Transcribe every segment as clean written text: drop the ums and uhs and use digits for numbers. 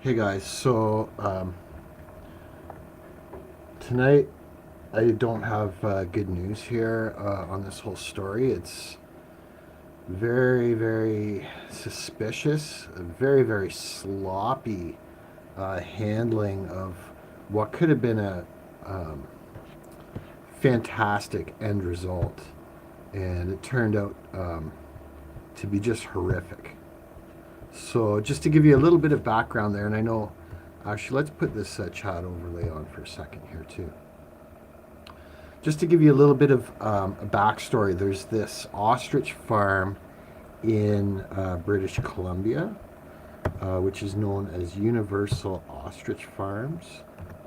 Hey guys, so tonight I don't have good news here on this whole story. It's very, very suspicious, a very, very sloppy handling of what could have been a um, fantastic end result, and it turned out to be just horrific. So, just to give you a little bit of background there, and I know actually, let's put this chat overlay on for a second here, too. Just to give you a little bit of a backstory, there's this ostrich farm in British Columbia, which is known as Universal Ostrich Farms.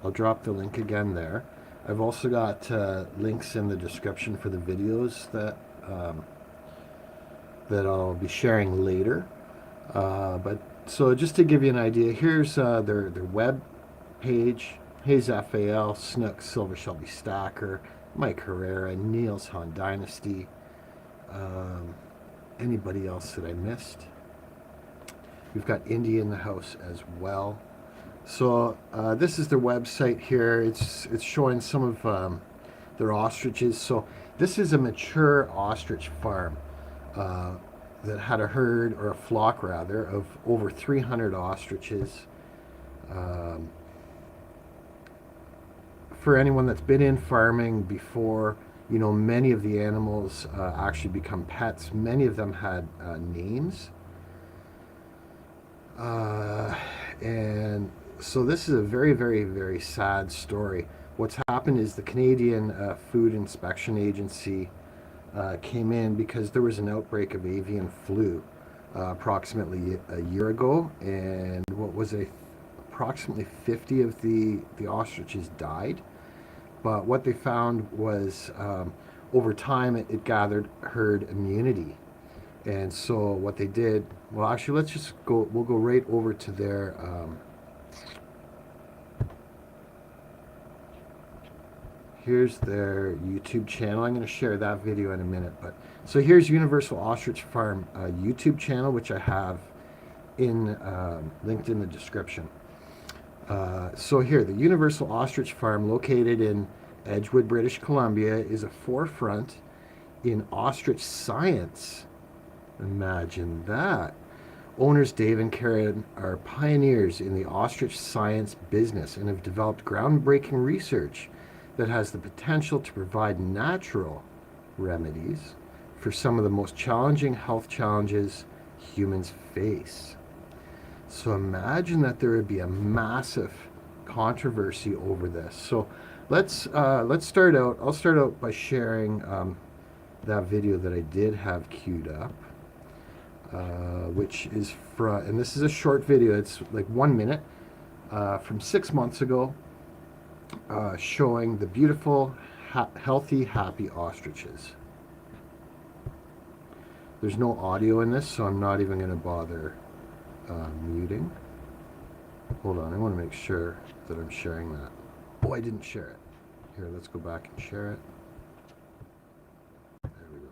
I'll drop the link again there. I've also got links in the description for the videos that I'll be sharing later. But so just to give you an idea, here's their web page. Hayes FAL, Snook, Silver Shelby Stacker, Mike Herrera, Niels Han Dynasty. Um, Anybody else that I missed? We've got Indy in the house as well. So this is their website here. It's showing some of their ostriches. So this is a mature ostrich farm uh, that had a herd, or a flock rather, of over 300 ostriches. Um, for anyone that's been in farming before, you know, many of the animals actually become pets. Many of them had names. Uh, and so this is a very, very, very sad story. What's happened is the Canadian Food Inspection Agency came in because there was an outbreak of avian flu approximately a year ago, and what was approximately 50 of the ostriches died. But what they found was over time it gathered herd immunity. And so what they did, well, actually, let's just go, we'll go right over to their, here's their YouTube channel. I'm going to share that video in a minute. But so here's Universal Ostrich Farm YouTube channel, which I have linked in the description. So here, the Universal Ostrich Farm, located in Edgewood, British Columbia, is a forefront in ostrich science. Imagine that. Owners Dave and Karen are pioneers in the ostrich science business and have developed groundbreaking research that has the potential to provide natural remedies for some of the most challenging health challenges humans face. So imagine that there would be a massive controversy over this. So let's start out. I'll start out by sharing that video that I did have queued up, which is from, and this is a short video. It's like 1 minute from 6 months ago, showing the beautiful, healthy, happy ostriches. There's no audio in this, so I'm not even going to bother muting. Hold on, I want to make sure that I'm sharing that. Oh, I didn't share it. Here, let's go back and share it. There we go.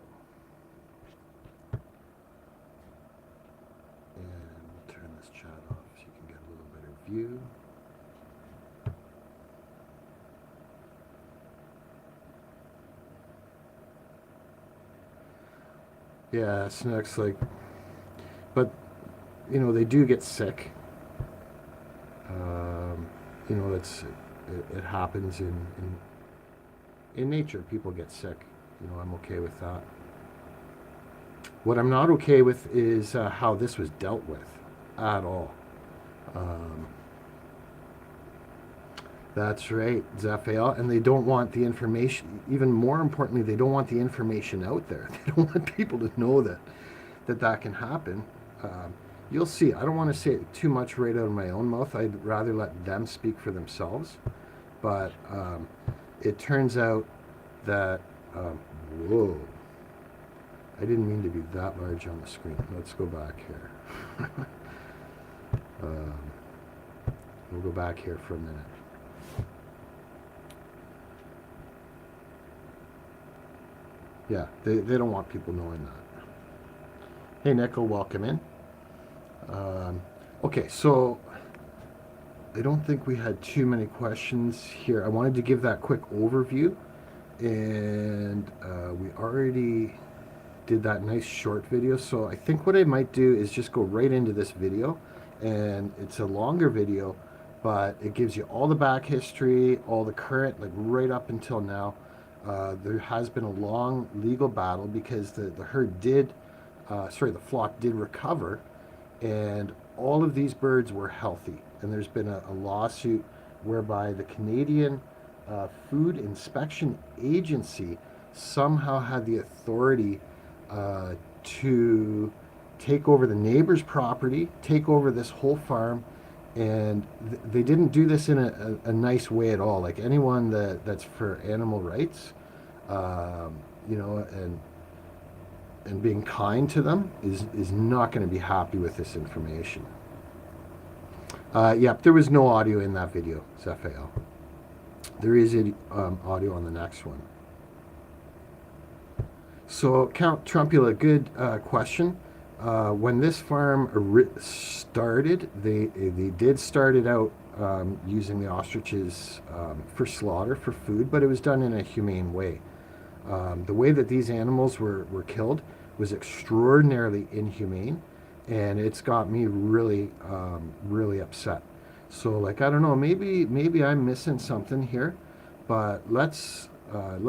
And we'll turn this chat off so you can get a little better view. Yeah, Snook's like, but you know, they do get sick. You know, it happens in nature. People get sick. You know, I'm okay with that. What I'm not okay with is how this was dealt with at all. Um, that's right, Zaphael. And they don't want the information, even more importantly, they don't want the information out there. They don't want people to know that can happen. Um, you'll see. I don't want to say it too much right out of my own mouth. I'd rather let them speak for themselves. But it turns out that, whoa, I didn't mean to be that large on the screen. Let's go back here. um, we'll go back here for a minute. Yeah, they don't want people knowing that. Hey, Nickel, welcome in. Um, okay, so I don't think we had too many questions here. I wanted to give that quick overview, and we already did that nice short video. So I think what I might do is just go right into this video, and it's a longer video, but it gives you all the back history, all the current, like right up until now. There has been a long legal battle because the herd did, the flock did recover, and all of these birds were healthy. And there's been a lawsuit whereby the Canadian Food Inspection Agency somehow had the authority to take over the neighbor's property, take over this whole farm, and they didn't do this in a nice way at all. Like anyone that's for animal rights, you know, and being kind to them is not going to be happy with this information. Yep, there was no audio in that video, CFIA. There is audio on the next one. So, Count Trumpula, good question. When this farm started, they did start it out using the ostriches for slaughter, for food, but it was done in a humane way. The way that these animals were killed was extraordinarily inhumane, and it's got me really, really upset. So, like, I don't know, maybe I'm missing something here, but let's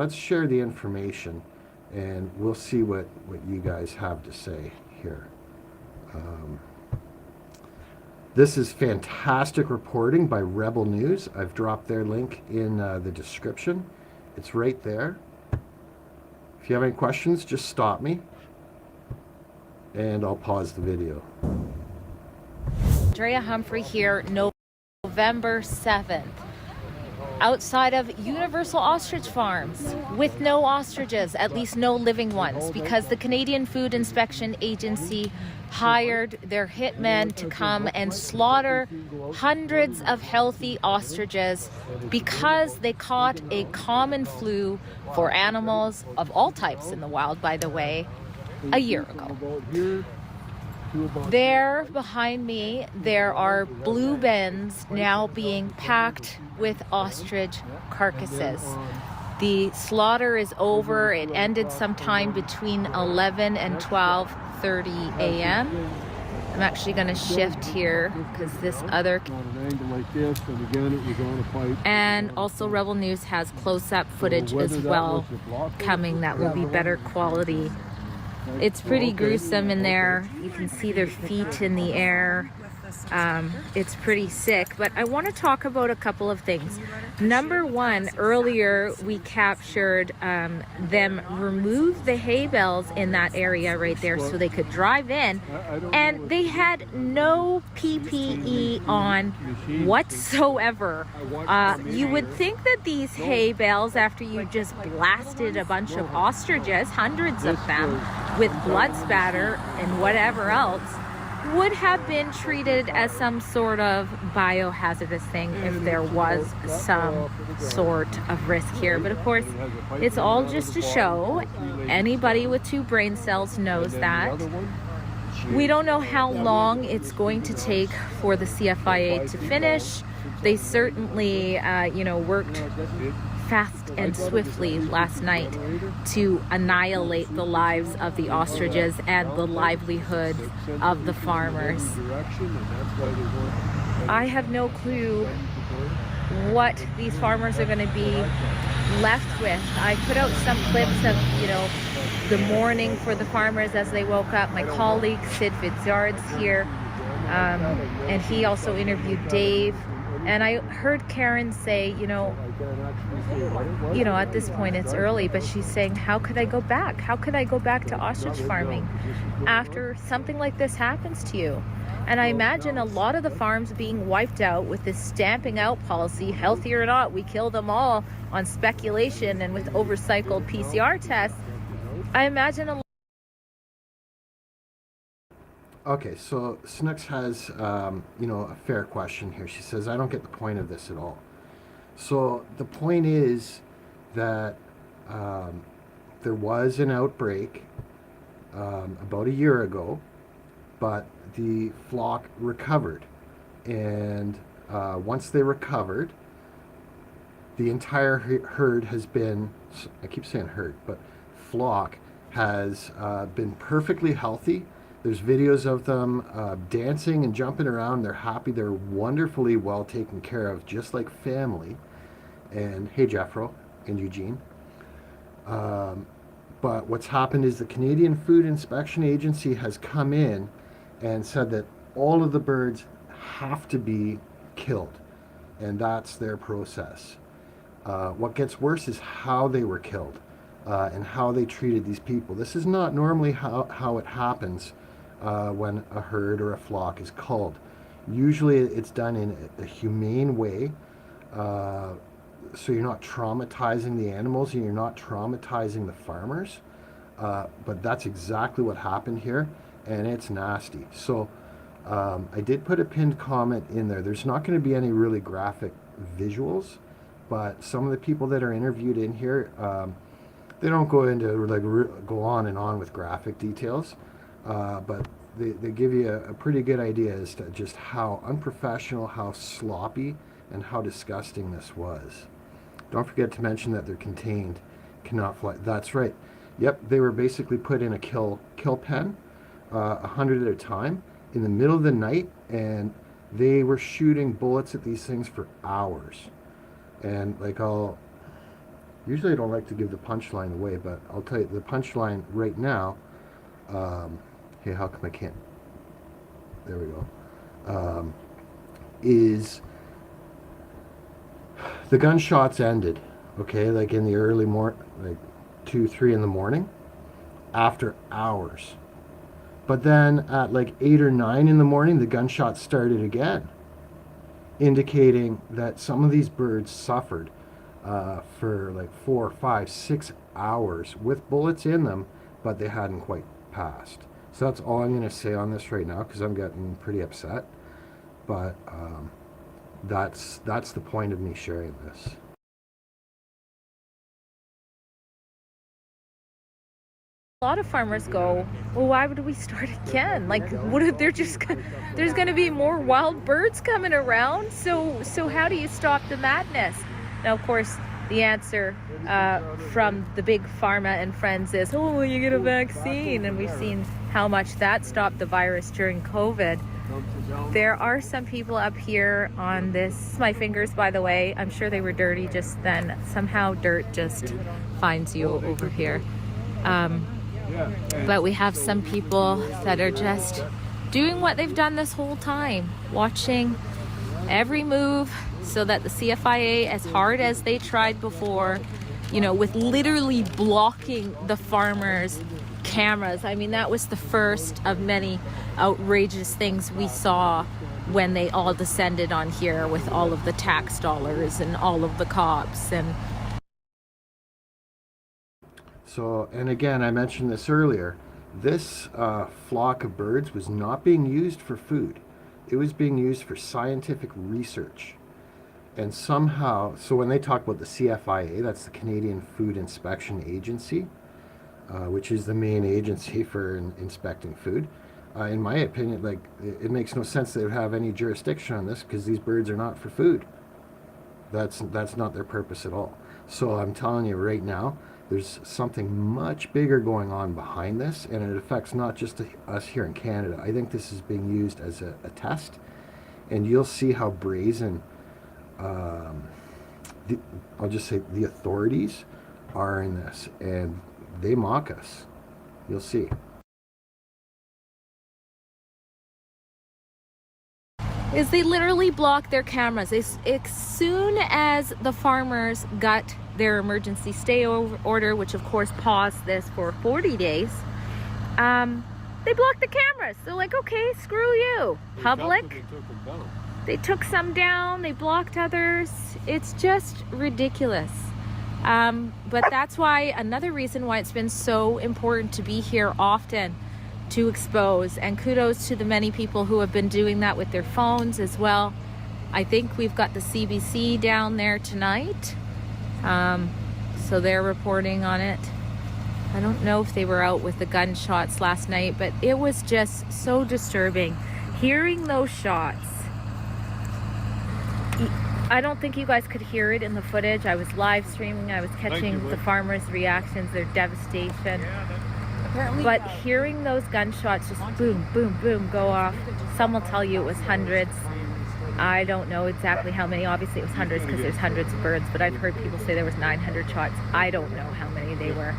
share the information, and we'll see what you guys have to say here. This is fantastic reporting by Rebel News. I've dropped their link in the description. It's right there. If you have any questions, just stop me, and I'll pause the video. Andrea Humphrey here, November 7th. Outside of Universal Ostrich Farms with no ostriches, at least no living ones, because the Canadian Food Inspection Agency hired their hitmen to come and slaughter hundreds of healthy ostriches because they caught a common flu for animals of all types in the wild, by the way, a year ago. There behind me, there are blue bins now being packed with ostrich carcasses. The slaughter is over. It ended sometime between 11 and 12:30 a.m. I'm actually going to shift here because this other... And also Rebel News has close-up footage as well coming that will be better quality. It's pretty gruesome in there. You can see their feet in the air. It's pretty sick, but I want to talk about a couple of things. Number one, earlier we captured them remove the hay bales in that area right there so they could drive in, and they had no PPE on whatsoever. You would think that these hay bales, after you just blasted a bunch of ostriches, hundreds of them, with blood spatter and whatever else, would have been treated as some sort of biohazardous thing if there was some sort of risk here. But of course, it's all just a show. Anybody with 2 brain cells knows that. We don't know how long it's going to take for the CFIA to finish. They certainly, worked fast and swiftly last night to annihilate the lives of the ostriches and the livelihood of the farmers. I have no clue what these farmers are going to be left with. I put out some clips of, the morning for the farmers as they woke up. My colleague Sid Fitzgerald's here, and he also interviewed Dave. And I heard Karen say, at this point it's early, but she's saying, how could I go back? How could I go back to ostrich farming after something like this happens to you? And I imagine a lot of the farms being wiped out with this stamping out policy, healthy or not, we kill them all on speculation and with overcycled PCR tests. I imagine a Okay, so Snooks has, a fair question here. She says, I don't get the point of this at all. So the point is that there was an outbreak about a year ago, but the flock recovered. And once they recovered, the entire herd has been, I keep saying herd, but flock has been perfectly healthy. There's videos of them dancing and jumping around. They're happy. They're wonderfully well taken care of, just like family. And hey, Jeffro and Eugene. But what's happened is the Canadian Food Inspection Agency has come in and said that all of the birds have to be killed. And that's their process. What gets worse is how they were killed and how they treated these people. This is not normally how it happens when a herd or a flock is culled. Usually it's done in a humane way, so you're not traumatizing the animals and you're not traumatizing the farmers. But that's exactly what happened here, and it's nasty. So I did put a pinned comment in there. There's not going to be any really graphic visuals, but some of the people that are interviewed in here, they don't go into go on and on with graphic details, but they give you a pretty good idea as to just how unprofessional, how sloppy, and how disgusting this was. Don't forget to mention that they're contained, cannot fly. That's right. Yep, they were basically put in a kill pen, 100 at a time, in the middle of the night, and they were shooting bullets at these things for hours. And usually I don't like to give the punchline away, but I'll tell you the punchline right now. Hey, how come I can't? There we go. Is the gunshots ended, okay, like in the early morning, like 2, 3 in the morning, after hours. But then at like 8 or 9 in the morning, the gunshots started again, indicating that some of these birds suffered for like 4, 5, 6 hours with bullets in them, but they hadn't quite passed. So that's all I'm going to say on this right now, because I'm getting pretty upset. But that's the point of me sharing this. A lot of farmers go, well, why would we start again? Like, what if there's going to be more wild birds coming around? So how do you stop the madness? Now, of course, the answer from the big pharma and friends is, oh, well, you get a vaccine. And we've seen how much that stopped the virus during COVID. There are some people up here on this, my fingers, by the way, I'm sure they were dirty just then. Somehow dirt just finds you over here. But we have some people that are just doing what they've done this whole time, watching every move, so that the CFIA, as hard as they tried before, you know, with literally blocking the farmers' cameras. I mean, that was the first of many outrageous things we saw when they all descended on here with all of the tax dollars and all of the cops. And so, and again, I mentioned this earlier, this flock of birds was not being used for food. It was being used for scientific research. And somehow, so when they talk about the CFIA, that's the Canadian Food Inspection Agency, which is the main agency for inspecting food. In my opinion, like, it makes no sense they would have any jurisdiction on this, because these birds are not for food. That's not their purpose at all. So I'm telling you right now, there's something much bigger going on behind this, and it affects not just us here in Canada. I think this is being used as a test, and you'll see how brazen, I'll just say the authorities are in this, and they mock us. You'll see. is they literally block their cameras. As soon as the farmers got their emergency stay order, which of course paused this for 40 days, they blocked the cameras. They're like, okay, screw you, public. They took some down, they blocked others. It's just ridiculous. But that's why, another reason why it's been so important to be here often to expose, and kudos to the many people who have been doing that with their phones as well. I think we've got the CBC down there tonight, so they're reporting on it. I don't know if they were out with the gunshots last night, but it was just so disturbing hearing those shots. I don't think you guys could hear it in the footage. I was live streaming. I was catching the farmers' reactions, their devastation. But hearing those gunshots just boom, boom, boom go off, some will tell you it was hundreds. I don't know exactly how many. Obviously it was hundreds because there's hundreds of birds, but I've heard people say there was 900 shots. I don't know how many they were.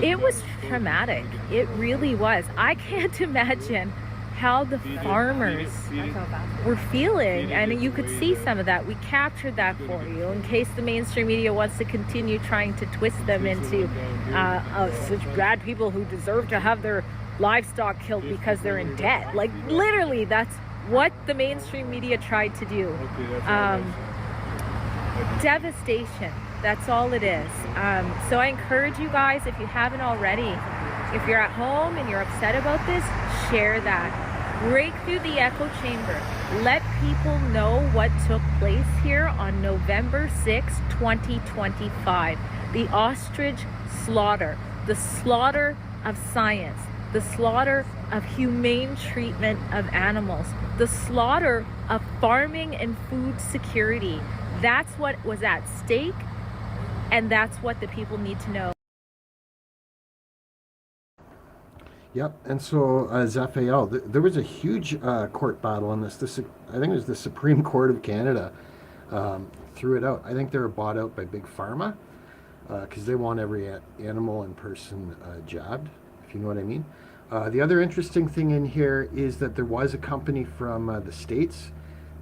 It was traumatic. It really was. I can't imagine how the farmers were feeling, and you could see some of that. We captured that for you in case the mainstream media wants to continue trying to twist them into such bad people who deserve to have their livestock killed because they're in debt. Like literally, that's what the mainstream media tried to do. Devastation, that's all it is. So I encourage you guys, if you haven't already, if you're at home and you're upset about this, share that. Break through the echo chamber. Let people know what took place here on November 6, 2025. The ostrich slaughter, the slaughter of science, the slaughter of humane treatment of animals, the slaughter of farming and food security. That's what was at stake, and that's what the people need to know. Yep, and so as FAL, there was a huge court battle on this. I think it was the Supreme Court of Canada threw it out. I think they were bought out by Big Pharma because they want every animal and person jabbed, if you know what I mean. The other interesting thing in here is that there was a company from the States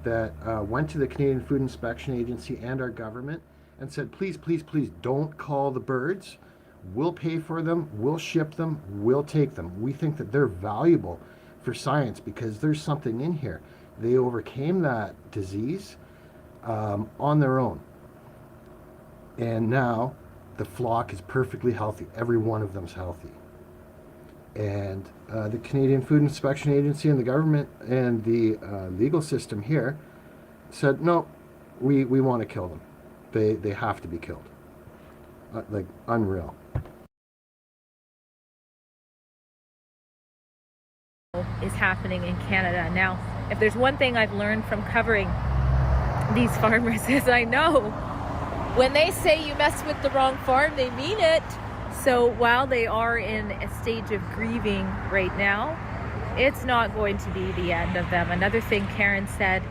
that went to the Canadian Food Inspection Agency and our government and said, please, please, please don't call the birds. We'll pay for them, we'll ship them, we'll take them. We think that they're valuable for science because there's something in here. They overcame that disease on their own. And now the flock is perfectly healthy. Every one of them's healthy. And the Canadian Food Inspection Agency and the government and the legal system here said, no, we want to kill them. They have to be killed. Like, unreal. Is happening in Canada. Now, if there's one thing I've learned from covering these farmers is I know when they say you mess with the wrong farm, they mean it. So while they are in a stage of grieving right now, it's not going to be the end of them. Another thing Karen said,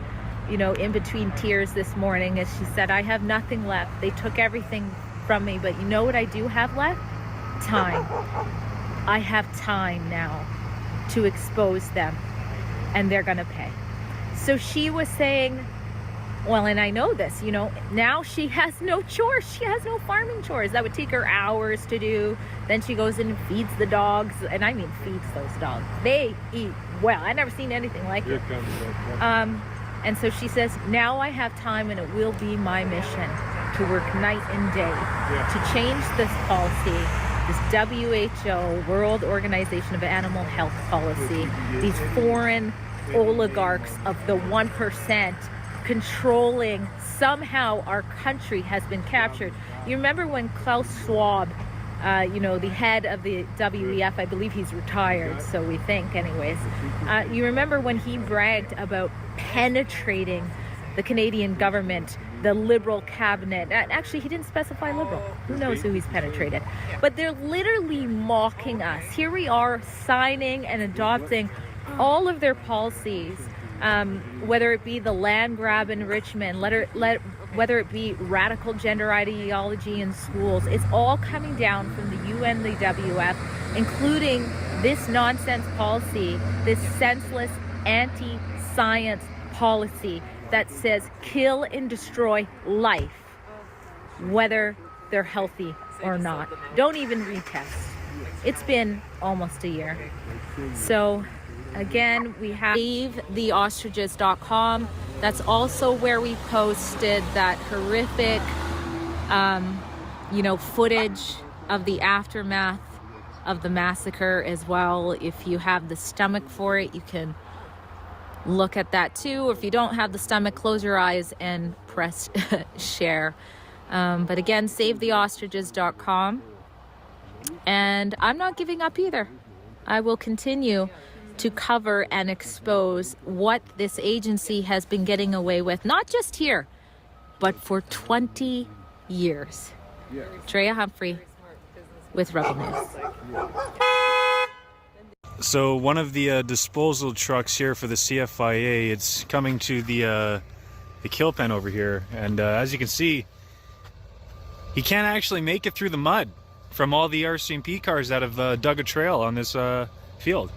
you know, in between tears this morning, is she said, I have nothing left. They took everything from me, but you know what I do have left? Time. I have time now to expose them, and they're gonna pay. So she was saying, well, and I know this, you know, now she has no chores. She has no farming chores. That would take her hours to do. Then she goes in and feeds the dogs, and I mean feeds those dogs. They eat well. I've never seen anything like it. And so she says, now I have time, and it will be my mission to work night and day to change this policy, this WHO, World Organization of Animal Health policy, these foreign oligarchs of the 1% controlling somehow our country has been captured. You remember when Klaus Schwab, you know, the head of the WEF, I believe he's retired, so we think anyways, you remember when he bragged about penetrating the Canadian government, the Liberal cabinet. Actually, he didn't specify Liberal. Who knows who he's penetrated? But they're literally mocking us. Here we are signing and adopting all of their policies, whether it be the land grab enrichment, whether it be radical gender ideology in schools. It's all coming down from the UN, the WF, including this nonsense policy, this senseless anti-science policy that says kill and destroy life, whether they're healthy or not. Don't even retest. It's been almost a year. So again, we have theostriches.com. That's also where we posted that horrific, you know, footage of the aftermath of the massacre as well. If you have the stomach for it, you can look at that too. If you don't have the stomach, close your eyes and press share. But again, savetheostriches.com. And I'm not giving up either. I will continue to cover and expose what this agency has been getting away with, not just here, but for 20 years. Drea Humphrey with Rebel News. So one of the disposal trucks here for the CFIA, it's coming to the kill pen over here, and as you can see, he can't actually make it through the mud from all the RCMP cars that have dug a trail on this field.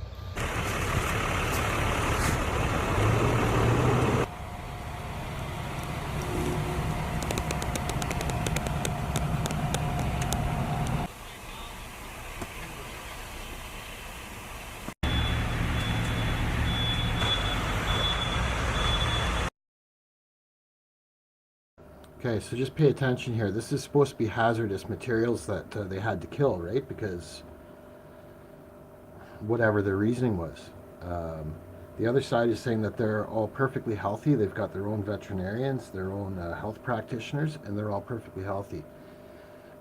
Okay, so just pay attention here. This is supposed to be hazardous materials that they had to kill, right? Because whatever their reasoning was. The other side is saying that they're all perfectly healthy. They've got their own veterinarians, their own health practitioners, and they're all perfectly healthy.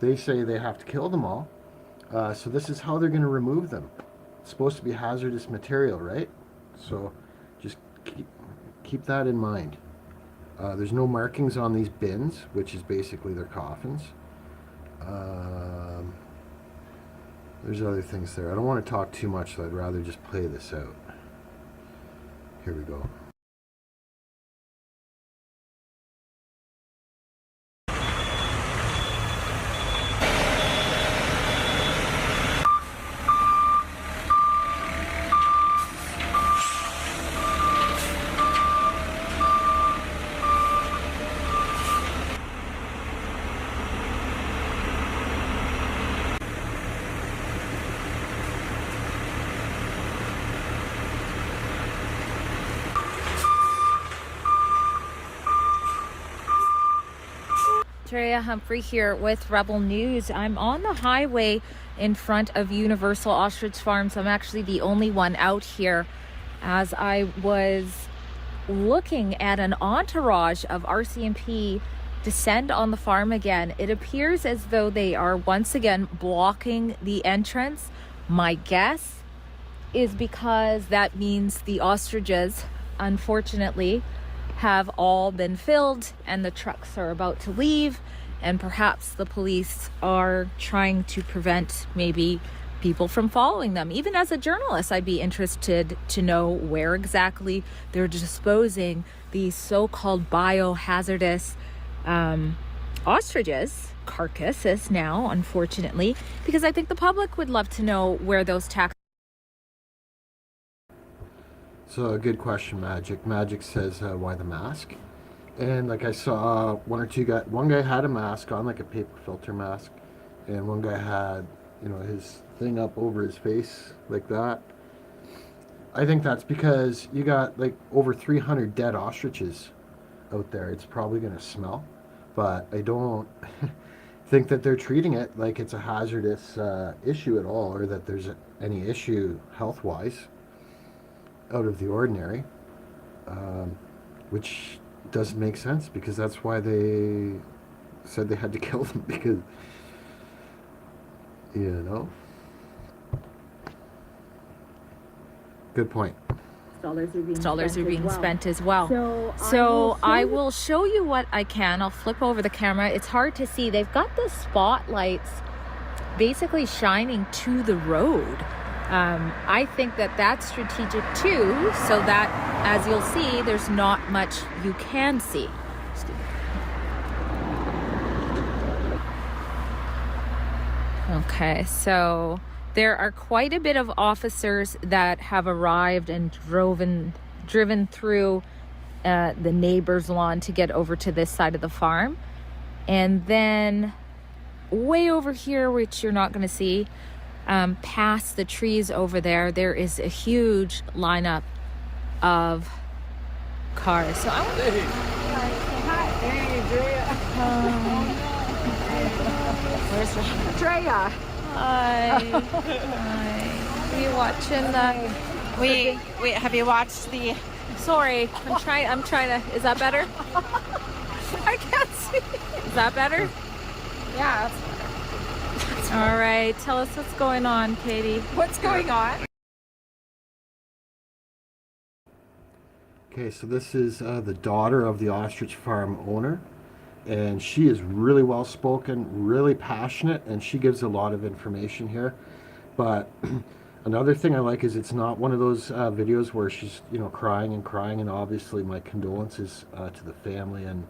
They say they have to kill them all. So this is how they're going to remove them. It's supposed to be hazardous material, right? So just keep that in mind. There's no markings on these bins, which is basically their coffins. There's other things there. I don't want to talk too much, so I'd rather just play this out. Here we go. Drea Humphrey here with Rebel News. I'm on the highway in front of Universal Ostrich Farms. I'm actually the only one out here, as I was looking at an entourage of RCMP descend on the farm again. It appears as though they are once again blocking the entrance. My guess is because that means the ostriches, unfortunately, have all been filled and the trucks are about to leave, and perhaps the police are trying to prevent maybe people from following them. Even as a journalist, I'd be interested to know where exactly they're disposing these so-called biohazardous ostriches, carcasses now, unfortunately, because I think the public would love to know where those tax. So a good question, Magic. Magic says, why the mask? And like I saw one guy had a mask on, like a paper filter mask, and one guy had, his thing up over his face like that. I think that's because you got like over 300 dead ostriches out there. It's probably going to smell, but I don't think that they're treating it like it's a hazardous issue at all, or that there's any issue health-wise out of the ordinary, which doesn't make sense, because that's why they said they had to kill them, because good point. Dollars are being spent as well. So I will show you what I can. I'll flip over the camera. It's hard to see. They've got the spotlights basically shining to the road. I think that that's strategic too, so that, as you'll see, there's not much you can see. Okay, so there are quite a bit of officers that have arrived and driven through the neighbor's lawn to get over to this side of the farm. And then way over here, which you're not going to see, past the trees over there, there is a huge lineup of cars. So I want to say hi. Where's Drea? Hi. Hi. Are you watching the? Wait. Have you watched the? Sorry, I'm trying to. Is that better? I can't see. Is that better? Yeah. That's All right. Tell us what's going on, Katie. What's going on? Okay, so this is the daughter of the ostrich farm owner. and she is really well spoken, really passionate, and she gives a lot of information here. But another thing I like is it's not one of those videos where she's, you know, crying and crying, and obviously my condolences to the family and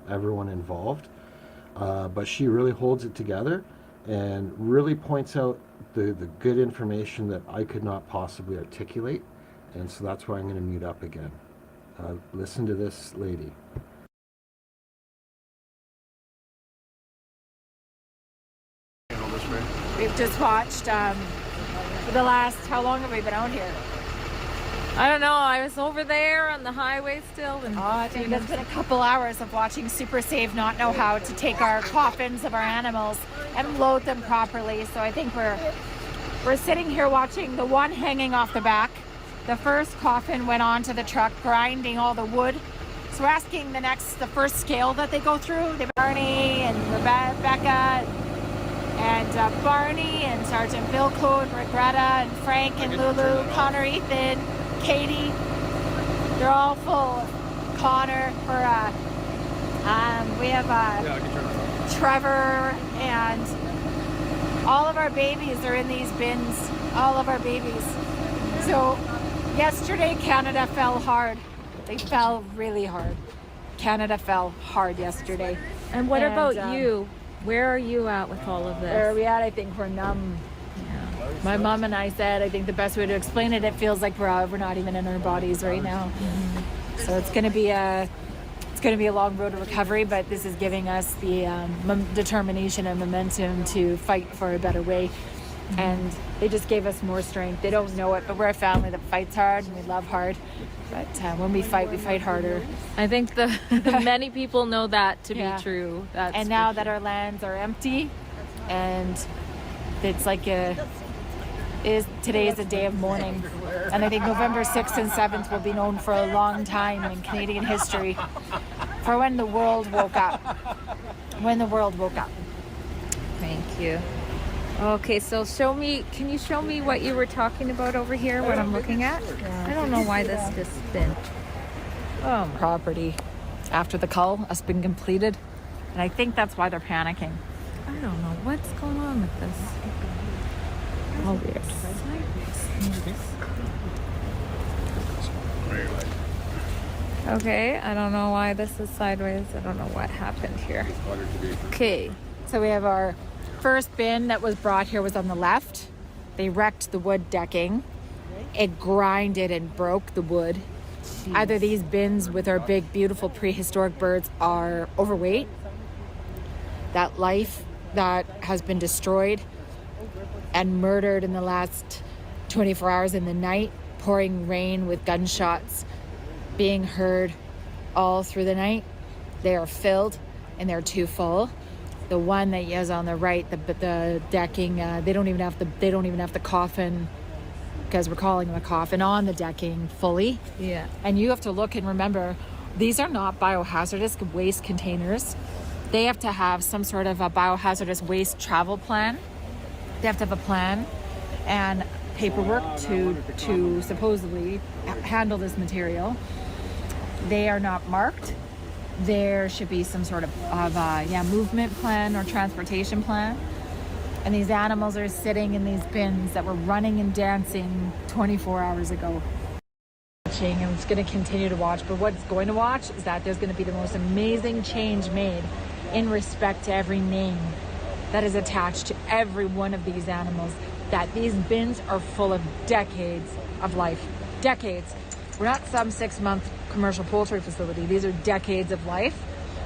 everyone involved. But she really holds it together and really points out the good information that I could not possibly articulate. And so that's why I'm going to mute up again. Listen to this lady. We've just watched for the last, how long have we been out here? I don't know. I was over there on the highway still. And I think it's been a couple hours of watching Super Save not know how to take our coffins of our animals and load them properly. So I think we're sitting here watching the one hanging off the back. The first coffin went onto the truck, grinding all the wood. So we're asking the first scale that they go through. They Barney and Rebecca and Barney and Sergeant Bilko and Regretta and Frank and Lulu, Connor, Ethan, Katie. They're all full. Connor, we have Trevor, and all of our babies are in these bins. All of our babies. So yesterday Canada fell hard. They fell really hard. Canada fell hard yesterday. And what about you? Where are you at with all of this? Where are we at? I think we're numb. Yeah. My mom and I said, I think the best way to explain it, it feels like we're not even in our bodies right now. So it's going to be a long road to recovery, but this is giving us the determination and momentum to fight for a better way. And they just gave us more strength. They don't know it, but we're a family that fights hard and we love hard. But when we fight harder. I think the many people know that to be true. That's and now that our lands are empty, and it's like today is a day of mourning. And I think November 6th and 7th will be known for a long time in Canadian history for when the world woke up. When the world woke up. Thank you. Okay, so can you show me what you were talking about over here, what I'm looking at? I don't know why this just spin. Oh, Property after the cull has been completed. And I think that's why they're panicking. I don't know what's going on with this. Oh, weird. Okay, I don't know why this is sideways. I don't know what happened here. Okay. So we have our first bin that was brought here was on the left. They wrecked the wood decking. It grinded and broke the wood. Either these bins with our big, beautiful prehistoric birds are overweight. That life that has been destroyed and murdered in the last 24 hours in the night, pouring rain with gunshots being heard all through the night. They are filled and they're too full. The one that is on the right, the decking, they don't even have the coffin, because we're calling them a coffin, on the decking fully. Yeah. And you have to look and remember, these are not biohazardous waste containers. They have to have some sort of a biohazardous waste travel plan. They have to have a plan and paperwork to supposedly handle this material. They are not marked. There should be some sort of movement plan or transportation plan. And these animals are sitting in these bins that were running and dancing 24 hours ago. And it's going to continue to watch. But what's going to watch is that there's going to be the most amazing change made in respect to every name that is attached to every one of these animals. That these bins are full of decades of life. Decades. We're not some 6-month commercial poultry facility. These are decades of life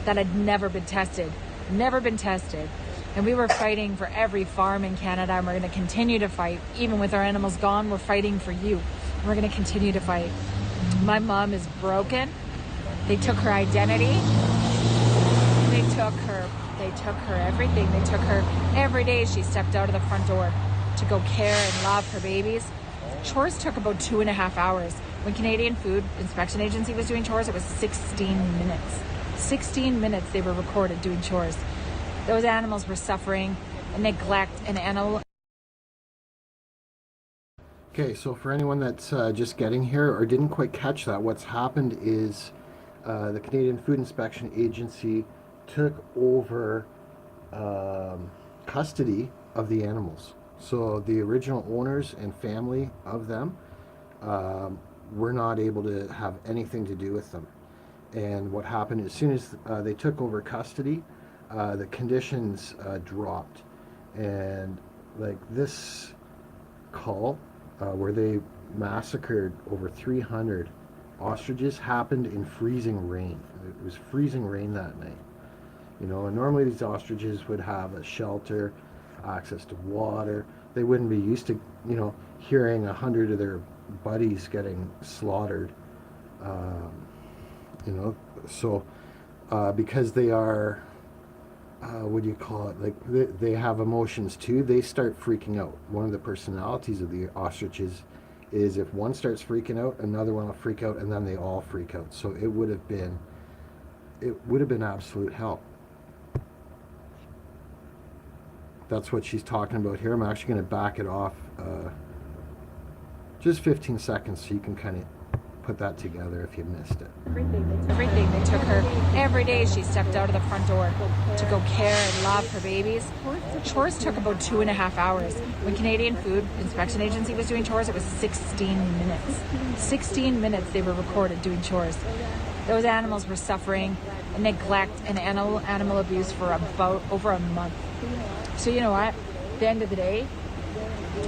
that had never been tested. Never been tested. And we were fighting for every farm in Canada, and we're going to continue to fight. Even with our animals gone, we're fighting for you. And we're going to continue to fight. My mom is broken. They took her identity. They took her everything. They took her every day. She stepped out of the front door to go care and love her babies. Chores took about 2.5 hours. When Canadian Food Inspection Agency was doing chores, it was 16 minutes. 16 minutes they were recorded doing chores. Those animals were suffering and neglect and animal. Okay, so for anyone that's just getting here or didn't quite catch that, what's happened is the Canadian Food Inspection Agency took over custody of the animals. So the original owners and family of them were not able to have anything to do with them. And what happened, as soon as they took over custody, the conditions dropped. And like this cull, where they massacred over 300 ostriches, happened in freezing rain. It was freezing rain that night. You know, and normally these ostriches would have a shelter, access to water. They wouldn't be used to, you know, hearing 100 of their buddies getting slaughtered. You know, so because they are, what do you call it? Like they have emotions too. They start freaking out. One of the personalities of the ostriches is if one starts freaking out, another one will freak out, and then they all freak out. So it would have been absolute hell. That's what she's talking about here. I'm actually going to back it off just 15 seconds so you can kind of put that together if you missed it. Everything. They took her every day. She stepped out of the front door to go care and love her babies. Chores took about 2.5 hours. When Canadian Food Inspection Agency was doing chores, it was 16 minutes. 16 minutes they were recorded doing chores. Those animals were suffering neglect and animal abuse for about over a month. So you know what? At the end of the day,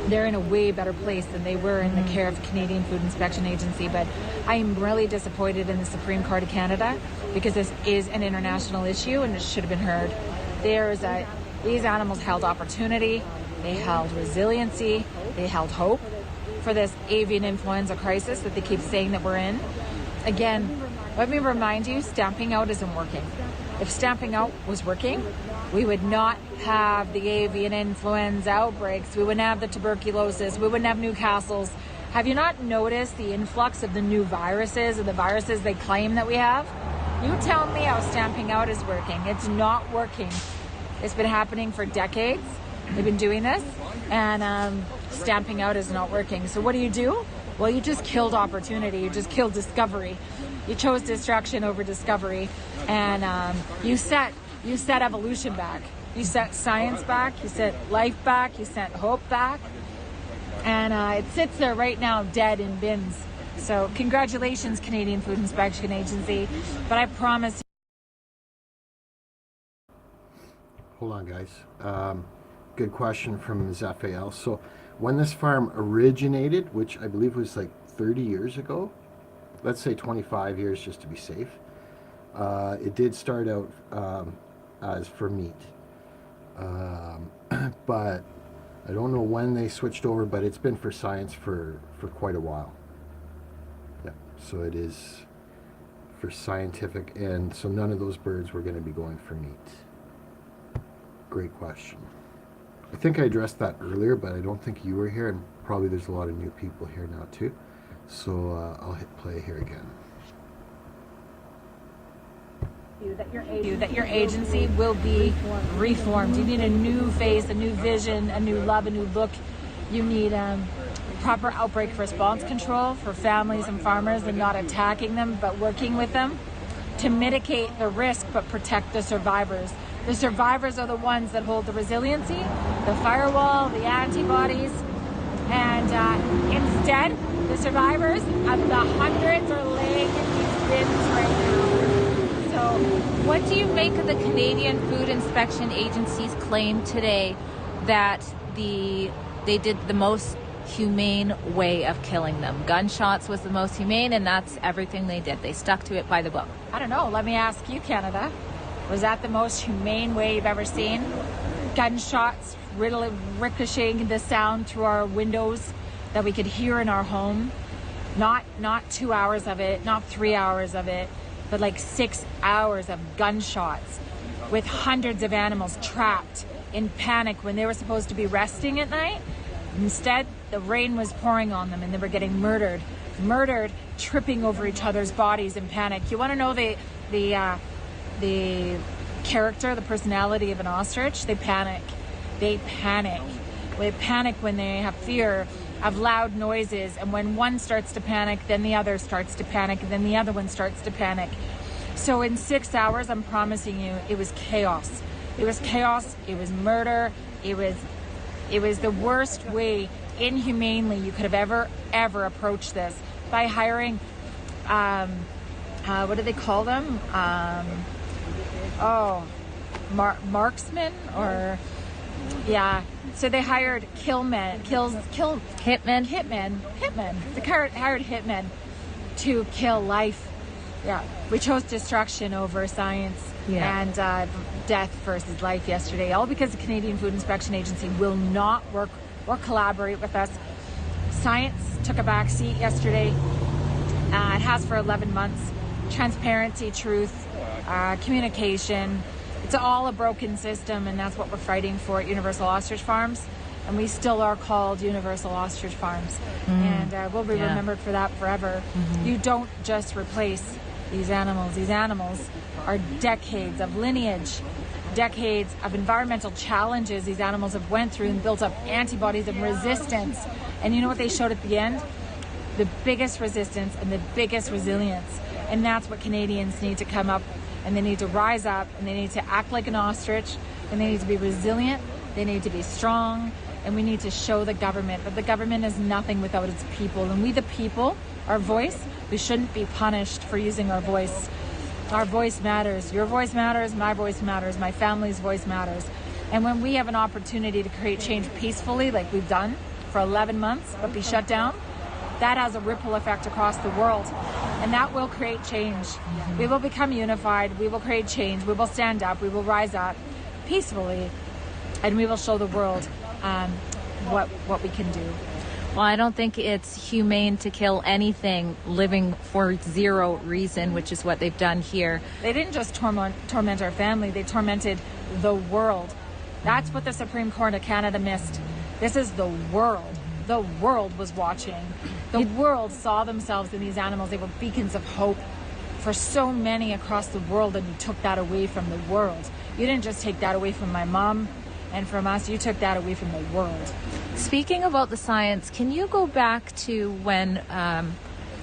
they're in a way better place than they were in the care of Canadian Food Inspection Agency. But I am really disappointed in the Supreme Court of Canada because this is an international issue and it should have been heard. These animals held opportunity, they held resiliency, they held hope for this avian influenza crisis that they keep saying that we're in. Again, let me remind you, stamping out isn't working. If stamping out was working, we would not have the avian influenza outbreaks. We wouldn't have the tuberculosis. We wouldn't have Newcastles. Have you not noticed the influx of the new viruses or the viruses they claim that we have? You tell me how stamping out is working. It's not working. It's been happening for decades. They've been doing this, and stamping out is not working. So what do? Well, you just killed opportunity. You just killed discovery. You chose destruction over discovery, and you set evolution back. You set science back. You set life back. You set hope back, and it sits there right now, dead in bins. So congratulations, Canadian Food Inspection Agency. But I promise. Hold on, guys. Good question from Zaphael. So when this farm originated, which I believe was like 30 years ago, let's say 25 years just to be safe, it did start out as for meat. But I don't know when they switched over, but it's been for science for quite a while. Yeah, so it is for scientific, and so none of those birds were going to be going for meat. Great question. I think I addressed that earlier, but I don't think you were here, and probably there's a lot of new people here now too. So I'll hit play here again. That your agency will be reformed. You need a new face, a new vision, a new love, a new look. You need proper outbreak response control for families and farmers, and not attacking them, but working with them to mitigate the risk, but protect the survivors. The survivors are the ones that hold the resiliency, the firewall, the antibodies, and instead, the survivors of the hundreds are laying in these bins right now. So, what do you make of the Canadian Food Inspection Agency's claim today that they did the most humane way of killing them? Gunshots was the most humane, and that's everything they did. They stuck to it by the book. I don't know. Let me ask you, Canada. Was that the most humane way you've ever seen? Gunshots ricocheting the sound through our windows that we could hear in our home. Not 2 hours of it, not 3 hours of it, but like 6 hours of gunshots with hundreds of animals trapped in panic when they were supposed to be resting at night. Instead, the rain was pouring on them and they were getting murdered, tripping over each other's bodies in panic. You want to know the character, the personality of an ostrich? They panic. They panic when they have fear of loud noises, and when one starts to panic, then the other starts to panic, and then the other one starts to panic. So in 6 hours, I'm promising you, it was chaos. It was chaos. It was murder. It was the worst way, inhumanely, you could have ever approached this by hiring, what do they call them? Marksmen, or yeah. So they hired hitmen. They hired hitmen to kill life. Yeah, we chose destruction over science and death versus life yesterday, all because the Canadian Food Inspection Agency will not work or collaborate with us. Science took a back seat yesterday. It has for 11 months. Transparency, truth, communication. It's all a broken system, and that's what we're fighting for at Universal Ostrich Farms. And we still are called Universal Ostrich Farms. And we'll be remembered for that forever. You don't just replace these animals. These animals are decades of lineage, decades of environmental challenges these animals have went through and built up antibodies and resistance. And you know what they showed at the end? The biggest resistance and the biggest resilience. And that's what Canadians need to come up, and they need to rise up, and they need to act like an ostrich, and they need to be resilient, they need to be strong, and we need to show the government that the government is nothing without its people. And we, the people, our voice, we shouldn't be punished for using our voice. Our voice matters. Your voice matters. My voice matters. My family's voice matters. And when we have an opportunity to create change peacefully, like we've done for 11 months, but be shut down, that has a ripple effect across the world. And that will create change. We will become unified. We will create change. We will stand up. We will rise up peacefully. And we will show the world what we can do. Well, I don't think it's humane to kill anything living for zero reason, which is what they've done here. They didn't just torment our family, they tormented the world. That's what the Supreme Court of Canada missed. This is the world. The world was watching. The world saw themselves in these animals. They were beacons of hope for so many across the world, and you took that away from the world. You didn't just take that away from my mom and from us, you took that away from the world. Speaking about the science, can you go back to when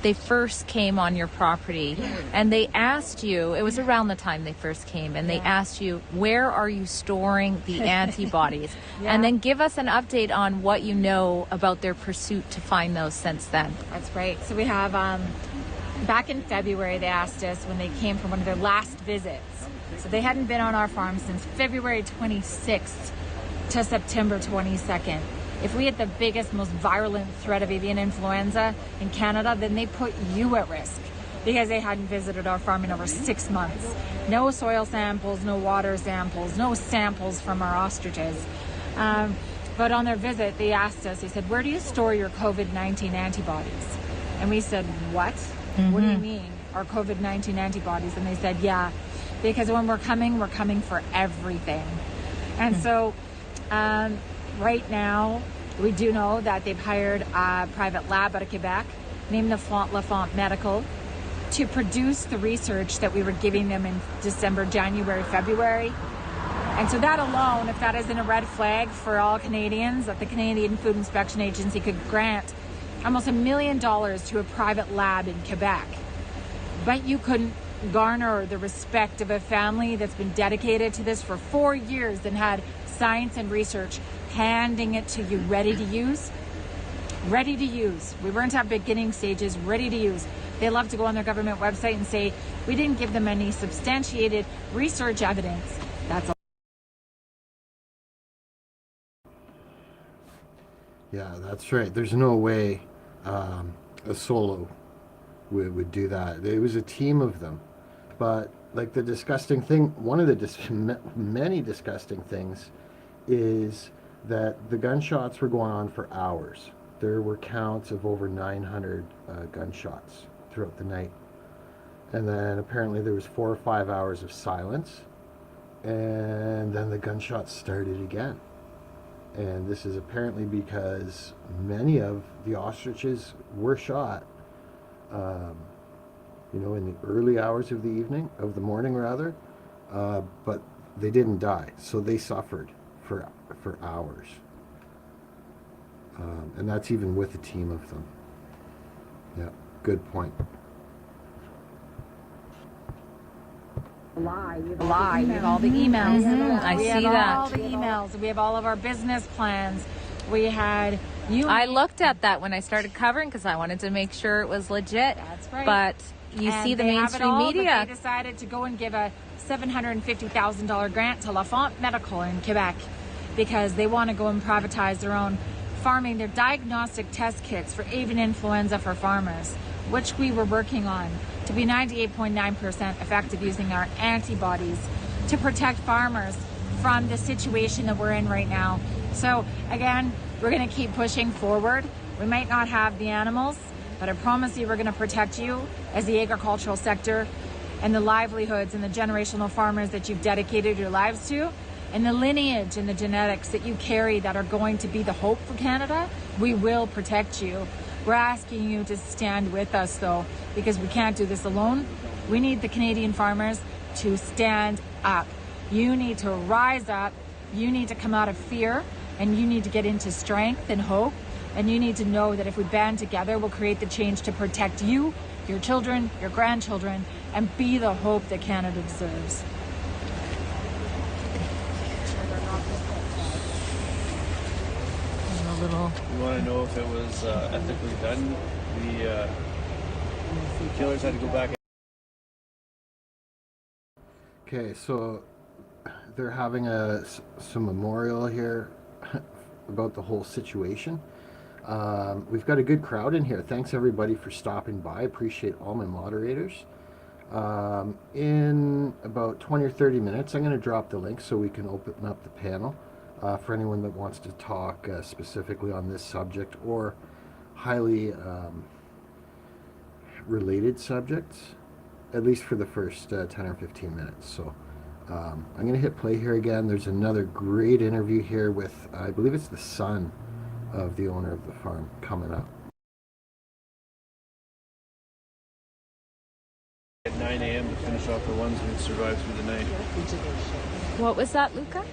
they first came on your property and they asked you, it was around the time they first came, and they asked you, where are you storing the antibodies? And then give us an update on what you know about their pursuit to find those since then. That's right. So we have, back in February, they asked us when they came from one of their last visits. So they hadn't been on our farm since February 26th to September 22nd. If we had the biggest, most virulent threat of avian influenza in Canada, then they put you at risk because they hadn't visited our farm in over 6 months. No soil samples, no water samples, no samples from our ostriches. But on their visit, they asked us, they said, where do you store your COVID-19 antibodies? And we said, what? What do you mean, our COVID-19 antibodies? And they said, yeah, because when we're coming for everything. And so right now, we do know that they've hired a private lab out of Quebec named Lafont Medical to produce the research that we were giving them in December, January, February. And so that alone, if that isn't a red flag for all Canadians, that the Canadian Food Inspection Agency could grant almost $1 million to a private lab in Quebec. But you couldn't garner the respect of a family that's been dedicated to this for 4 years and had science and research handing it to you ready to use. Ready to use. We weren't at beginning stages, ready to use. They love to go on their government website and say, we didn't give them any substantiated research evidence. That's all. Yeah, that's right. There's no way a solo would do that. It was a team of them. But like the disgusting thing, one of the many disgusting things is that the gunshots were going on for hours. There were counts of over 900 gunshots throughout the night. And then apparently there was 4 or 5 hours of silence. And then the gunshots started again. And this is apparently because many of the ostriches were shot, in the early hours of the morning rather, but they didn't die. So they suffered for hours. And that's even with a team of them. Yeah, good point. We have all the emails. I We see have that. all the emails. We have all of our business plans. We had you. I looked at that when I started covering because I wanted to make sure it was legit. That's right. But you And see the they have it mainstream all, media. But they decided to go and give a $750,000 grant to Lafont Medical in Quebec because they want to go and privatize their own farming, their diagnostic test kits for avian influenza for farmers, which we were working on to be 98.9% effective using our antibodies to protect farmers from the situation that we're in right now. So again, we're going to keep pushing forward. We might not have the animals, but I promise you we're going to protect you as the agricultural sector and the livelihoods and the generational farmers that you've dedicated your lives to, and the lineage and the genetics that you carry that are going to be the hope for Canada. We will protect you. We're asking you to stand with us though, because we can't do this alone. We need the Canadian farmers to stand up. You need to rise up. You need to come out of fear, and you need to get into strength and hope. And you need to know that if we band together, we'll create the change to protect you, your children, your grandchildren, and be the hope that Canada deserves. A little. We want to know if it was ethically done. The killers had to go back. Okay, so they're having some memorial here about the whole situation. We've got a good crowd in here. Thanks everybody for stopping by. Appreciate all my moderators. In about 20 or 30 minutes, I'm going to drop the link so we can open up the panel for anyone that wants to talk specifically on this subject or highly related subjects, at least for the first 10 or 15 minutes. So I'm going to hit play here again. There's another great interview here with, I believe it's the son of the owner of the farm coming up. At 9 a.m. to finish off the ones who had survived through the night. What was that, Luca?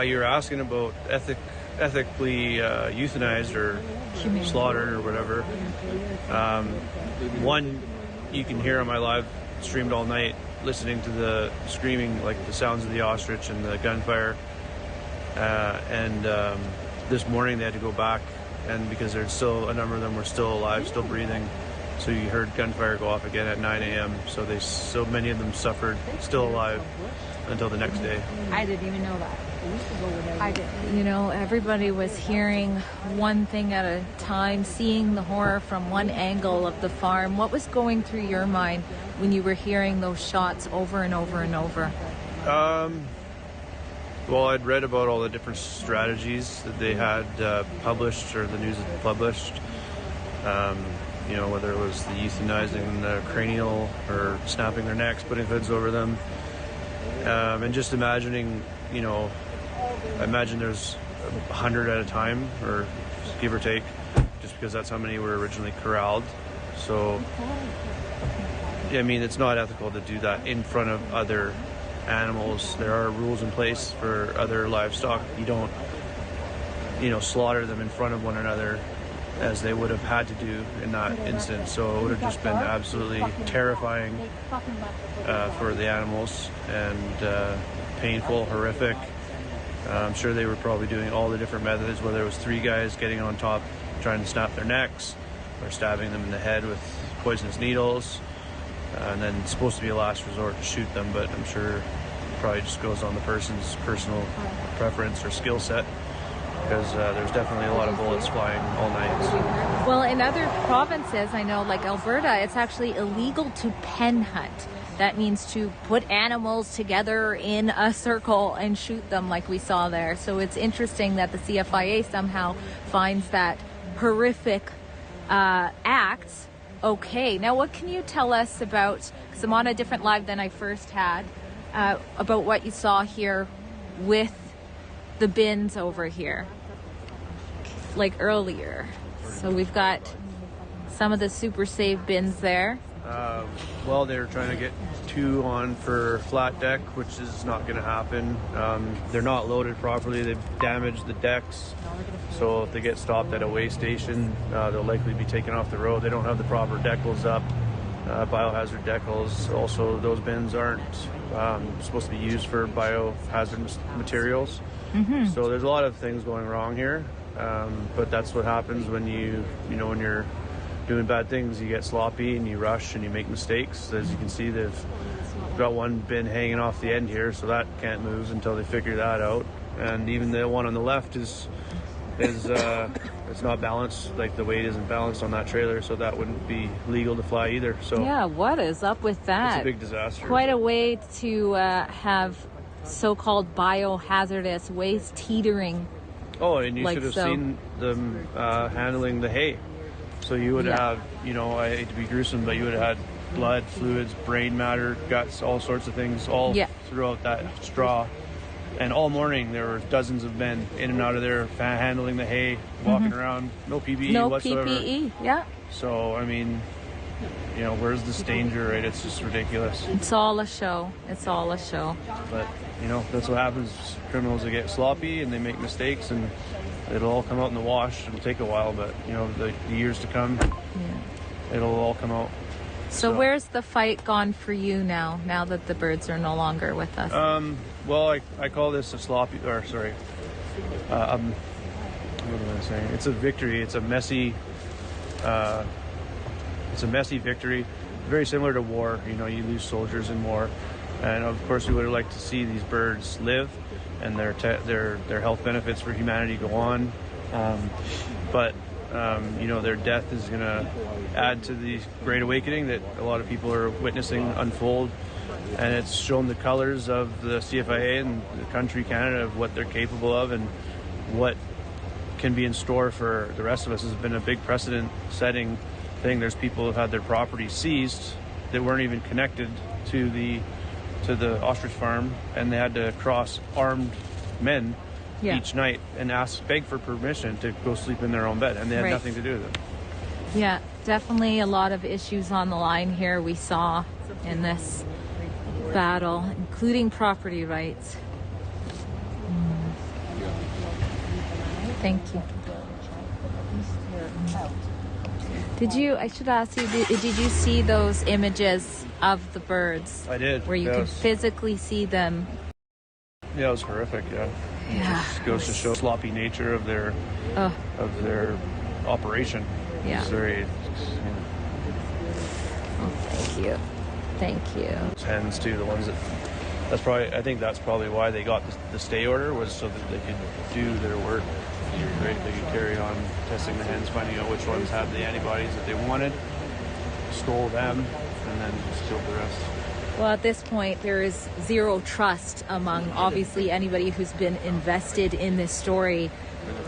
You were asking about ethically euthanized or slaughtered or whatever. One, you can hear on my live streamed all night, listening to the screaming, like the sounds of the ostrich and the gunfire. This morning they had to go back, and because there's still a number of them were still alive, still breathing. So you heard gunfire go off again at 9 a.m. So many of them suffered, still alive, until the next day. I didn't even know that. I did. You know, everybody was hearing one thing at a time, seeing the horror from one angle of the farm. What was going through your mind when you were hearing those shots over and over and over? Well, I'd read about all the different strategies that they had published, or the news had published. You know, whether it was the euthanizing the cranial or snapping their necks, putting hoods over them. And just imagining, you know, I imagine there's 100 at a time, or give or take, just because that's how many were originally corralled. So, I mean, it's not ethical to do that in front of other animals. There are rules in place for other livestock. You don't, you know, slaughter them in front of one another as they would have had to do in that instance. So it would have just been absolutely terrifying for the animals, and painful, horrific. I'm sure they were probably doing all the different methods, whether it was 3 guys getting on top trying to snap their necks, or stabbing them in the head with poisonous needles, and then it's supposed to be a last resort to shoot them, but I'm sure it probably just goes on the person's personal preference or skill set, because there's definitely a lot of bullets flying all night. Well, in other provinces, I know, like Alberta, it's actually illegal to pen hunt. That means to put animals together in a circle and shoot them like we saw there. So it's interesting that the CFIA somehow finds that horrific acts okay. Now, what can you tell us about, because I'm on a different live than I first had, about what you saw here with the bins over here, like earlier? So we've got some of the Super Save bins there. Well, they were trying to get 2 on for flat deck, which is not going to happen. They're not loaded properly. They've damaged the decks. So if they get stopped at a weigh station, they'll likely be taken off the road. They don't have the proper decals up. biohazard decals. Also, those bins aren't supposed to be used for biohazard materials. So there's a lot of things going wrong here. But that's what happens when when you're doing bad things. You get sloppy and you rush and you make mistakes. As you can see, they've got one bin hanging off the end here, so that can't move until they figure that out. And even the one on the left is it's not balanced. Like, the weight isn't balanced on that trailer, so that wouldn't be legal to fly either. So Yeah, what is up with that? it's a big disaster. Quite a way to have so-called biohazardous waste teetering. Oh, and you Like should have so. seen them handling the hay. So you would Yeah. have, I hate to be gruesome, but you would have had blood, fluids, brain matter, guts, all sorts of things all Yeah. throughout that straw. And all morning there were dozens of men in and out of there handling the hay, walking around, no PPE No whatsoever. PPE. Yeah. So, I mean, where's this danger, right? It's just ridiculous. It's all a show. It's all a show. But, that's what happens. Criminals, they get sloppy and they make mistakes, and it'll all come out in the wash. It'll take a while, but, the years to come, it'll all come out. So where's the fight gone for you now that the birds are no longer with us? Well, I call this a sloppy, or sorry, what am I saying? It's a victory. It's a messy victory. Very similar to war. You lose soldiers in war, and of course we would like to see these birds live and their health benefits for humanity go on. But their death is going to add to the great awakening that a lot of people are witnessing unfold. And it's shown the colors of the CFIA and the country, Canada, of what they're capable of and what can be in store for the rest of us. This has been a big precedent-setting thing. There's people who've had their property seized that weren't even connected to the ostrich farm, and they had to cross armed men each night and beg for permission to go sleep in their own bed, and they had nothing to do with it. Yeah, definitely a lot of issues on the line here we saw in this battle, including property rights. Thank you. I should ask you, did you see those images of the birds? I did. Where you can physically see them? Yeah, it was horrific, yeah. It just goes to show the sloppy nature of their operation. Yeah. It's very, Thank you. Thank you. hens too, the ones I think that's probably why they got the stay order, was so that they could do their work. Right? They could carry on testing the hens, finding out which ones had the antibodies that they wanted, stole them, and then just killed the rest. Well, at this point, there is zero trust among obviously anybody who's been invested in this story.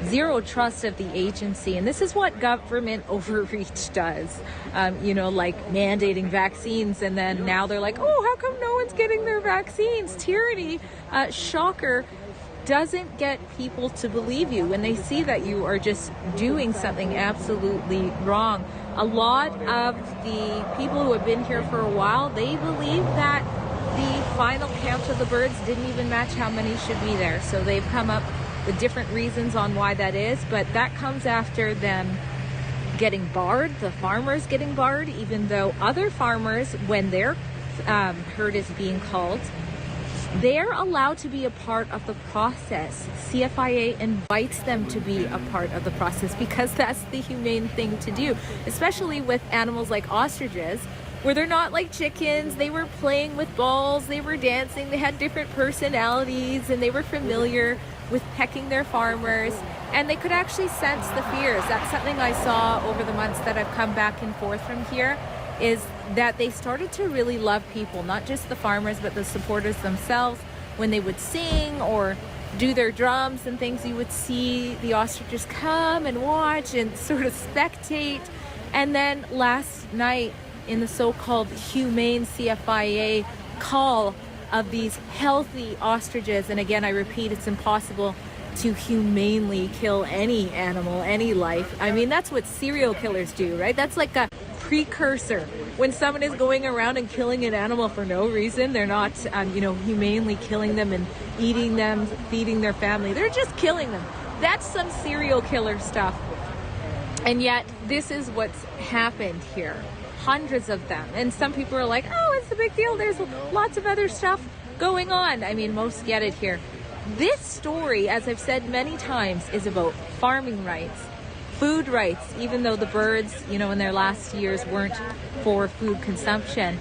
Zero trust of the agency. And this is what government overreach does. Like mandating vaccines, and then now they're like, oh, how come no one's getting their vaccines? Tyranny, shocker, doesn't get people to believe you when they see that you are just doing something absolutely wrong. A lot of the people who have been here for a while, they believe that the final count of the birds didn't even match how many should be there. So they've come up with different reasons on why that is, but that comes after them getting barred, the farmers getting barred, even though other farmers, when their herd is being culled, they're allowed to be a part of the process. CFIA invites them to be a part of the process because that's the humane thing to do, especially with animals like ostriches, where they're not like chickens. They were playing with balls, they were dancing, they had different personalities, and they were familiar with pecking their farmers, and they could actually sense the fears. That's something I saw over the months that I've come back and forth from here, is that they started to really love people, not just the farmers, but the supporters themselves. When they would sing or do their drums and things, you would see the ostriches come and watch and sort of spectate. And then last night, in the so-called humane CFIA call of these healthy ostriches, and again, I repeat, it's impossible to humanely kill any animal, any life. I mean, that's what serial killers do, right? That's like a precursor. When someone is going around and killing an animal for no reason, they're not, humanely killing them and eating them, feeding their family. They're just killing them. That's some serial killer stuff. And yet, this is what's happened here. hundreds of them. And some people are like, oh, it's a big deal. There's lots of other stuff going on. I mean, most get it here. This story, as I've said many times, is about farming rights, food rights, even though the birds, you know, in their last years weren't for food consumption.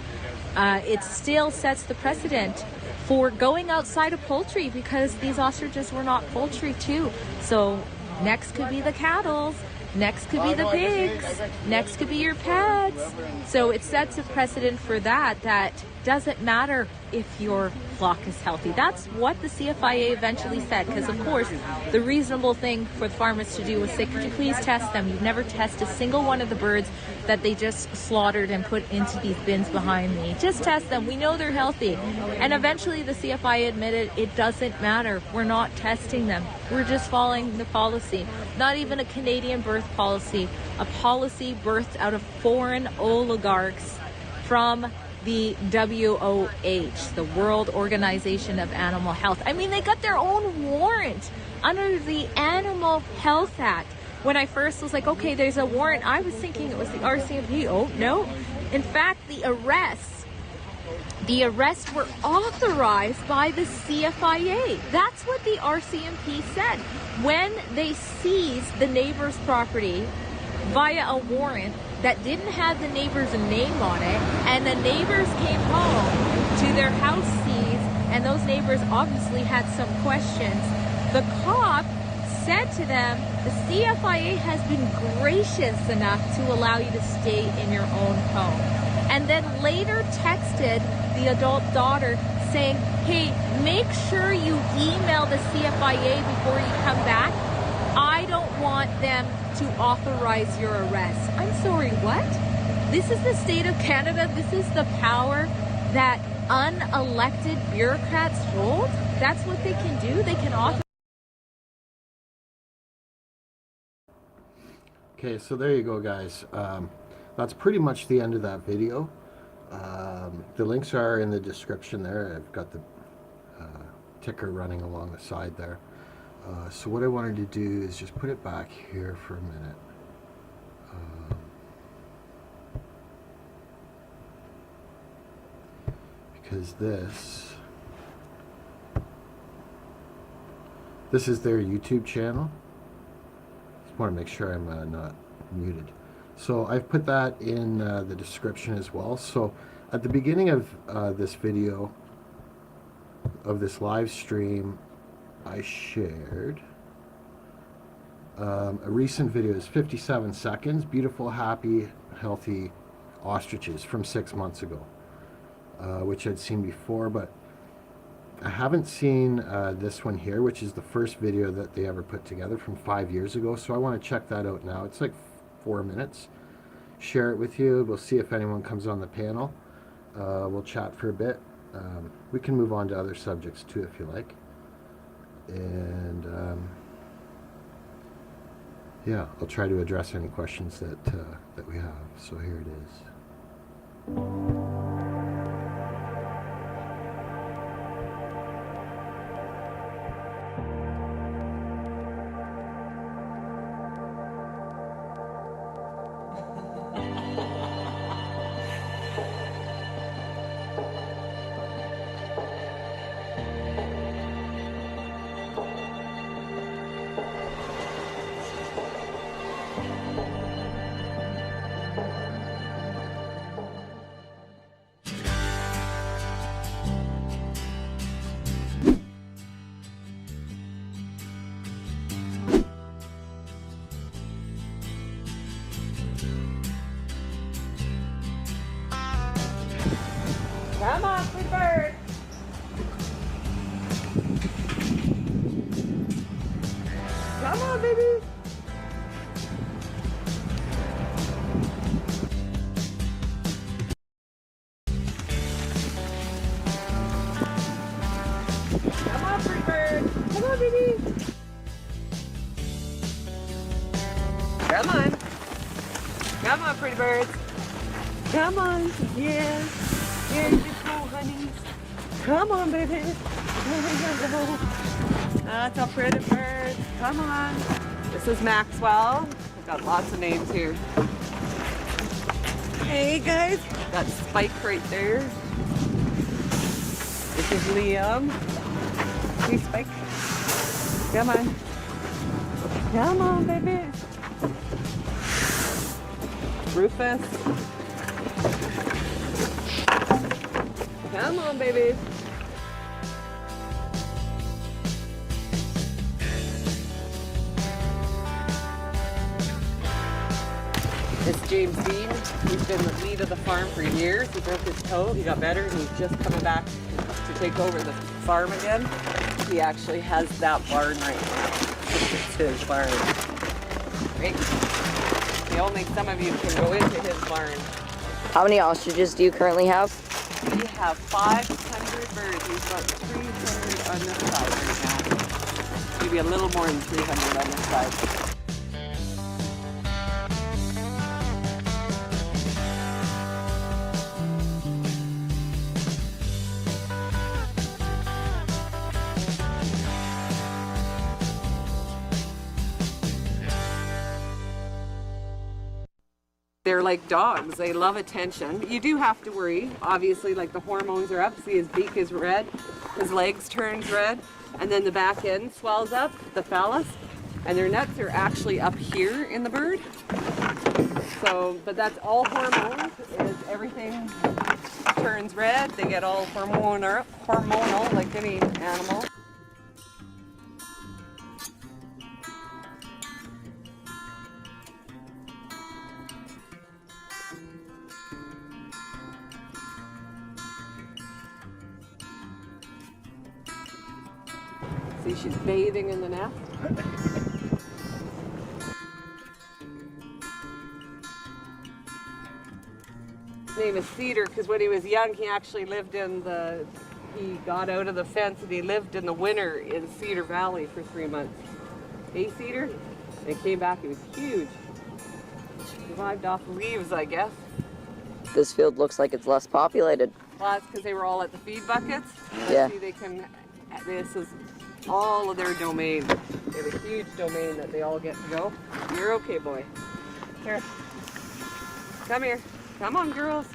It still sets the precedent for going outside of poultry, because these ostriches were not poultry too. So next could be the cattle, next could be the pigs, next could be your pets. So it sets a precedent for that, that doesn't matter if your flock is healthy. That's what the CFIA eventually said, because of course the reasonable thing for the farmers to do was say, could you please test them? You've never tested a single one of the birds that they just slaughtered and put into these bins behind me. Just test them. We know they're healthy. And eventually the CFIA admitted it doesn't matter. We're not testing them. We're just following the policy. Not even a Canadian birth policy, a policy birthed out of foreign oligarchs from the WOH, the World Organization of Animal Health. I mean, they got their own warrant under the Animal Health Act. When I first was like, okay, there's a warrant, I was thinking it was the RCMP. Oh, no. In fact, the arrests were authorized by the CFIA. That's what the RCMP said. When they seized the neighbor's property via a warrant that didn't have the neighbor's name on it, and the neighbors came home to their house seized, and those neighbors obviously had some questions, the cop said to them, the CFIA has been gracious enough to allow you to stay in your own home. And then later texted the adult daughter saying, hey, make sure you email the CFIA before you come back. I don't want them to authorize your arrest. I'm sorry, what? This is the state of Canada. This is the power that unelected bureaucrats hold. That's what they can do. They can authorize. Okay, so there you go, guys. That's pretty much the end of that video. The links are in the description there. I've got the ticker running along the side there. So what I wanted to do is just put it back here for a minute. Because this is their YouTube channel. Just want to make sure I'm not muted. So I've put that in the description as well. So at the beginning of this video, of this live stream, I shared a recent video. It's 57 seconds. Beautiful, happy, healthy ostriches from 6 months ago, which I'd seen before, but I haven't seen this one here, which is the first video that they ever put together from 5 years ago. So I want to check that out now. It's like 4 minutes. Share it with you. We'll see if anyone comes on the panel. We'll chat for a bit. We can move on to other subjects too if you like. And yeah, I'll try to address any questions that we have. So here it is. Come on, sweet bird. Come on, baby. Come on, sweet bird. Come on, baby. Come on. Come on, pretty birds. Come on. Yeah. Here you go, honey. Come on, baby. There you go. That's a pretty bird. Come on. This is Maxwell. We've got lots of names here. Hey guys, got Spike right there. This is Liam. Hey Spike. Come on. Come on, baby. Rufus. Come on, baby. It's James Dean. He's been the lead of the farm for years. He broke his toe, he got better, and he's just coming back to take over the farm again. He actually has that barn right now. It's his barn. Right? The only some of you can go into his barn. How many ostriches do you currently have? We have 500 birds. We've got 300 on this side right now. Maybe a little more than 300 on this side. They're like dogs. They love attention. You do have to worry. Obviously, like the hormones are up. See, his beak is red. His legs turns red. And then the back end swells up, the phallus. And their nuts are actually up here in the bird. So, but that's all hormones. Is everything turns red. They get all hormonal like any animal. See, she's bathing in the nest. His name is Cedar because when he was young, he actually lived in he got out of the fence and he lived in the winter in Cedar Valley for 3 months. Hey, Cedar? And he came back, he was huge. Survived off leaves, I guess. This field looks like it's less populated. Well, that's because they were all at the feed buckets. Yeah. See, this is all of their domain. They have a huge domain that they all get to go. You're okay, boy. Here. Come here. Come on, girls.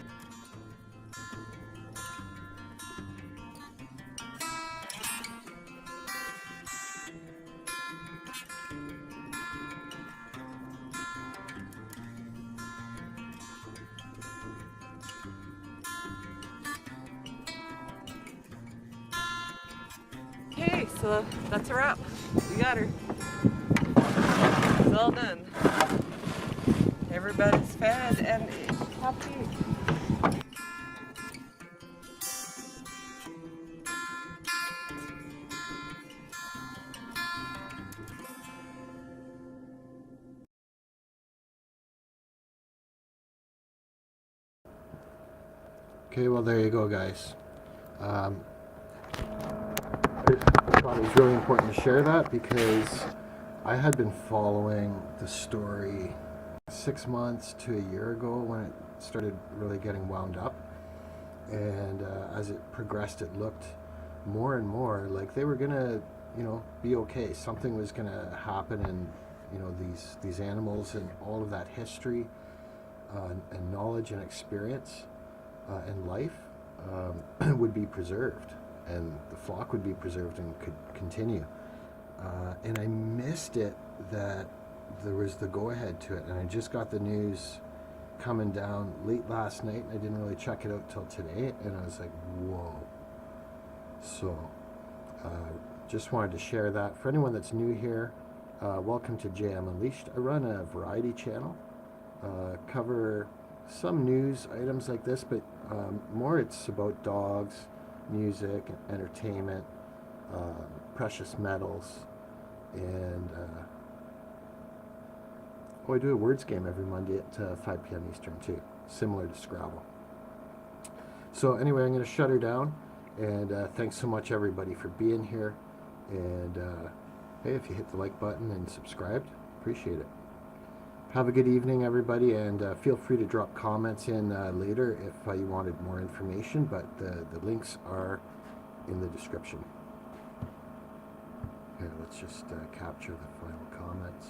Okay, so that's a wrap. We got her. It's all done. Everybody's fed and happy. Okay, well, there you go, guys. I thought it was really important to share that because I had been following the story 6 months to a year ago when it started really getting wound up, and as it progressed, it looked more and more like they were gonna, be okay. Something was gonna happen, and these animals and all of that history and knowledge and experience and life would be preserved, and the flock would be preserved and could continue. And I missed it that there was the go-ahead to it, and I just got the news coming down late last night, and I didn't really check it out till today, and I was like, whoa. So just wanted to share that. For anyone that's new here, welcome to JM Unleashed. I run a variety channel, cover some news items like this, but more it's about dogs, music, entertainment, precious metals, and I do a words game every Monday at 5 p.m. Eastern too, similar to Scrabble. So anyway, I'm going to shut her down, and thanks so much everybody for being here, and hey, if you hit the like button and subscribed, appreciate it. Have a good evening, everybody, and feel free to drop comments in later if you wanted more information, but the links are in the description. Here, let's just capture the final comments.